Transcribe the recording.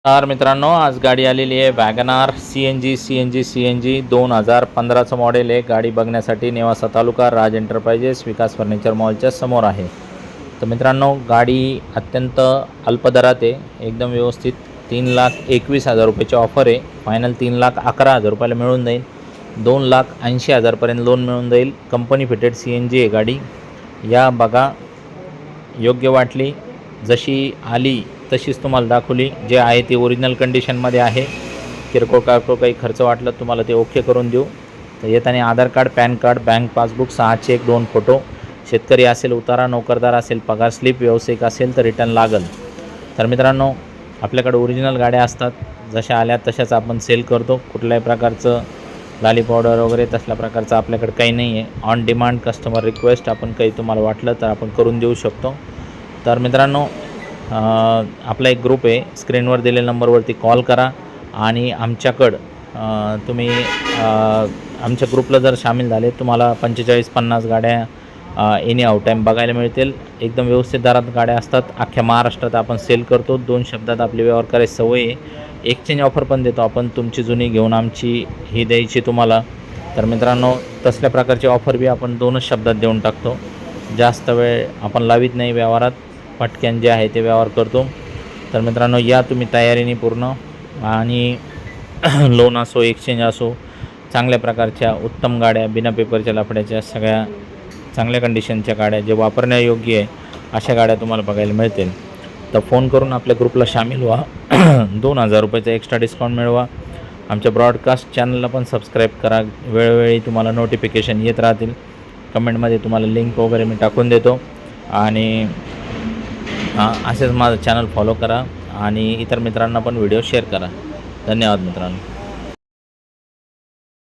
तर मित्रांनो, आज गाडी आलेली आहे वॅगनार सी एन जी 2015चं मॉडेल आहे। गाडी बघण्यासाठी नेवासा तालुका राज एंटरप्राइजेस विकास फर्निचर मॉलच्या समोर आहे। तर मित्रांनो, गाडी अत्यंत अल्प दरात आहे, एकदम व्यवस्थित। 3,21,000 रुपयाची ऑफर आहे। फायनल 3,11,000 रुपयाला मिळून जाईल। 2,80,000 पर्यंत लोन मिळून जाईल। कंपनी फिटेड CNG आहे गाडी। या बघा, योग्य वाटली, जशी आली तशीच तुम्हाला दाखवली। जे आहे ते ओरिजिनल कंडिशनमध्ये आहे। किरकोळ काही खर्च वाटलं तुम्हाला ते ओके करून देऊ। तर येताना Aadhaar card, PAN card, bank passbook, 6 cheque, 2 photo, शेतकरी असेल उतारा, नोकरदार असेल पगार स्लिप, व्यावसायिक असेल तर रिटर्न लागल। तर मित्रांनो, आपल्याकडे ओरिजिनल गाड्या असतात, जशा आल्या तशाच आपण सेल करतो। कुठल्याही प्रकारचं लाली पावडर वगैरे तसल्या प्रकारचं आपल्याकडे काही नाही आहे। ऑन डिमांड कस्टमर रिक्वेस्ट आपण काही तुम्हाला वाटलं तर आपण करून देऊ शकतो। तर मित्रांनो, आपला एक ग्रुप आहे, स्क्रीनवर दिलेल्या नंबरवरती कॉल करा आणि आमच्याकडं तुम्ही आमच्या ग्रुपला जर सामील झाले, तुम्हाला 45-50 गाड्या एनी आउट टाईम बघायला मिळतील। एकदम व्यवस्थित दरात गाड्या असतात। अख्ख्या महाराष्ट्रात आपण सेल करतो। 2 शब्दात आपली व्यवहार करायची सवय आहे। एक्सचेंज ऑफर पण देतो आपण, तुमची जुनी घेऊन आमची ही द्यायची तुम्हाला। तर मित्रांनो, तसल्या प्रकारची ऑफर बी आपण 2च शब्दात देऊन टाकतो। जास्त वेळ आपण लावित नाही व्यवहारात, पटकन जे आहे ते व्यवहार करतो। तर मित्रांनो, या तुम्ही तयारीने पूर्ण, आणि लोन असो, एक्सचेंज असो, चांगल्या प्रकारच्या उत्तम गाड्या, बिना पेपरच्या लफड्याच्या, सगळ्या चांगल्या कंडिशनच्या गाड्या, जे वापरण्यायोग्य आहे अशा गाड्या तुम्हाला बघायला मिळतील। तर फोन करून आपल्या ग्रुपला सामील व्हा। 2,000 रुपयाचा एक्स्ट्रा डिस्काउंट मिळवा। आमच्या ब्रॉडकास्ट चॅनलला पण सबस्क्राईब करा, वेळोवेळी तुम्हाला नोटिफिकेशन येत राहतील। कमेंटमध्ये तुम्हाला लिंक वगैरे मी टाकून देतो। आणि असेच माझं चॅनल फॉलो करा आणि इतर मित्रांना पण व्हिडिओ शेअर करा। धन्यवाद मित्रांनो।